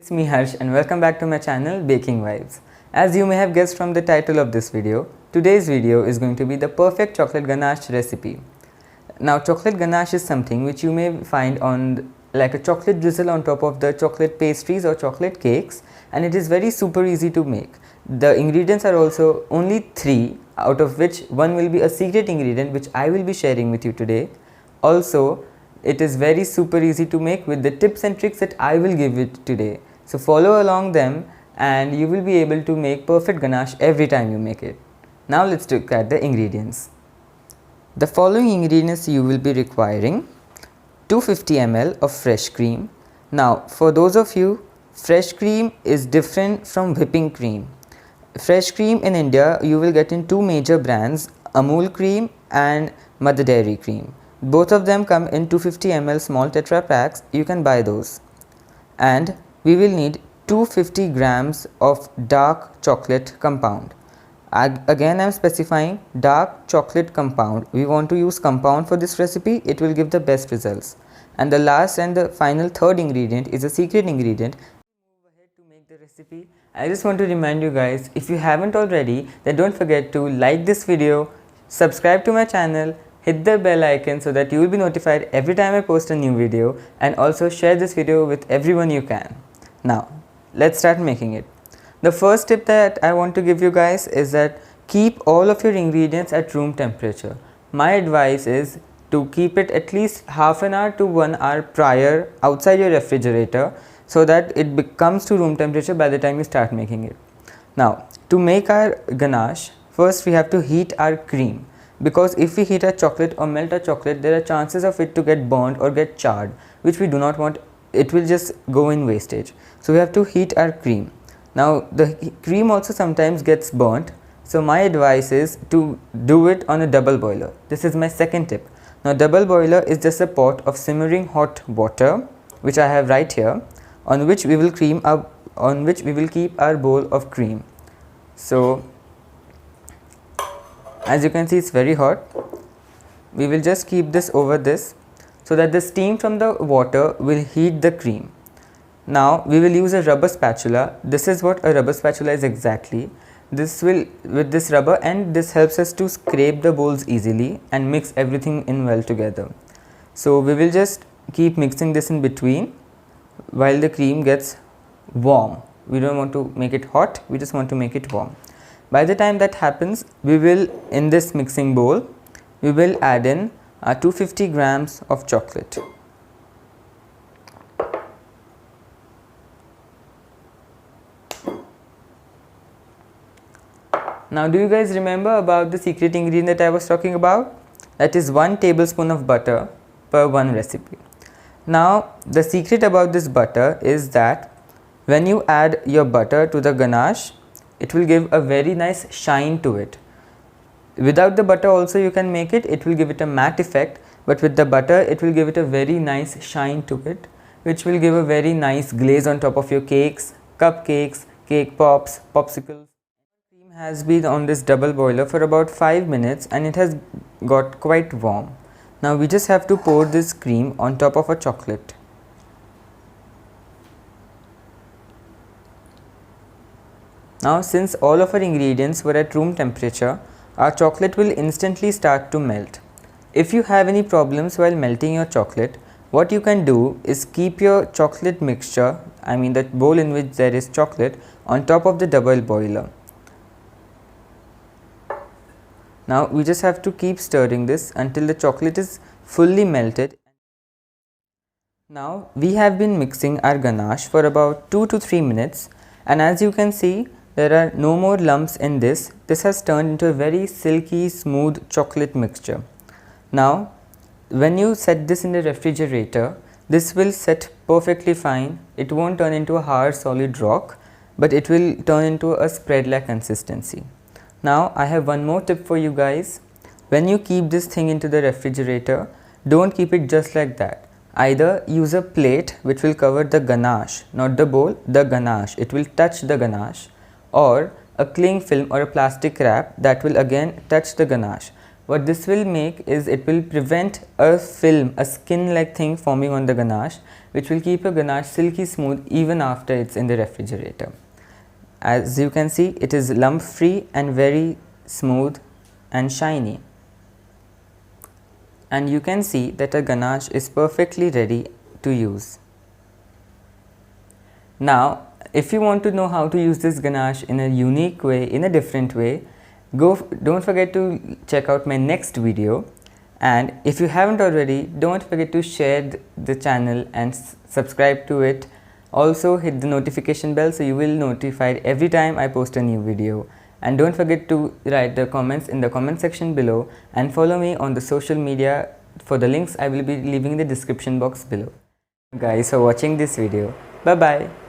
It's me Harsh and welcome back to my channel Baking Vibes. As you may have guessed from the title of this video, today's video is going to be the perfect chocolate ganache recipe. Now chocolate ganache is something which you may find on like a chocolate drizzle on top of the chocolate pastries or chocolate cakes, and it is very super easy to make. The ingredients are also only 3, out of which one will be a secret ingredient which I will be sharing with you today. Also, it is very super easy to make with the tips and tricks that I will give you today. So follow along them and you will be able to make perfect ganache every time you make it. Now let's look at the ingredients. The following ingredients you will be requiring: 250 ml of fresh cream. Now for those of you, fresh cream is different from whipping cream. Fresh cream in India you will get in 2 major brands, Amul cream and Mother Dairy cream. Both of them come in 250 ml small tetra packs. You can buy those. And we will need 250 grams of dark chocolate compound. Again I am specifying dark chocolate compound. We want to use compound for this recipe. It will give the best results. And the last and the final third ingredient is a secret ingredient. Move ahead to make the recipe. I just want to remind you guys, if you haven't already, then don't forget to like this video, subscribe to my channel, hit the bell icon so that you will be notified every time I post a new video, and also share this video with everyone you can. Now let's start making it. The first tip that I want to give you guys is that keep all of your ingredients at room temperature. My advice is to keep it at least half an hour to 1 hour prior outside your refrigerator, so that it comes to room temperature by the time you start making it. Now to make our ganache, first we have to heat our cream, because if we heat a chocolate or melt a chocolate, there are chances of it to get burned or get charred, which we do not want. It will just go in wastage. So we have to heat our cream. Now the cream also sometimes gets burnt, so my advice is to do it on a double boiler. This is my second tip. Now double boiler is just a pot of simmering hot water, which I have right here, on which we will keep our bowl of cream. So as you can see, it's very hot. We will just keep this over this so that the steam from the water will heat the cream. Now we will use a rubber spatula. This is what a rubber spatula is exactly. This will, with this rubber end, this helps us to scrape the bowls easily and mix everything in well together. So we will just keep mixing this in between while the cream gets warm. We don't want to make it hot, we just want to make it warm. By the time that happens, we will, in this mixing bowl, we will add in 250 grams of chocolate. Now do you guys remember about the secret ingredient that I was talking about? That is 1 tablespoon of butter per 1 recipe. Now the secret about this butter is that when you add your butter to the ganache, it will give a very nice shine to it. Without the butter also you can make it, it will give it a matte effect, but with the butter it will give it a very nice shine to it, which will give a very nice glaze on top of your cakes, cupcakes, cake pops, popsicles. Cream has been on this double boiler for about 5 minutes and it has got quite warm. Now we just have to pour this cream on top of a chocolate. Now since all of our ingredients were at room temperature, our chocolate will instantly start to melt. If you have any problems while melting your chocolate, what you can do is keep your chocolate mixture, I mean that bowl in which there is chocolate, on top of the double boiler. Now we just have to keep stirring this until the chocolate is fully melted. Now we have been mixing our ganache for about 2 to 3 minutes, and as you can see, there are no more lumps in this. This has turned into a very silky, smooth chocolate mixture. Now when you set this in the refrigerator, this will set perfectly fine. It won't turn into a hard solid rock, but it will turn into a spread like consistency. Now I have one more tip for you guys. When you keep this thing into the refrigerator, don't keep it just like that. Either use a plate which will cover the ganache, not the bowl, the ganache. It will touch the ganache, or a cling film or a plastic wrap that will again touch the ganache. What this will make is it will prevent a film, a skin like thing forming on the ganache, which will keep your ganache silky smooth even after it's in the refrigerator. As you can see, it is lump free and very smooth and shiny. And you can see that a ganache is perfectly ready to use. Now, if you want to know how to use this ganache in a unique way, in a different way, don't forget to check out my next video. And if you haven't already, don't forget to share the channel and subscribe to it. Also hit the notification bell so you will notified every time I post a new video. And don't forget to write the comments in the comment section below and follow me on the social media. For the links I will be leaving in the description box below. Guys, for watching this video. Bye bye.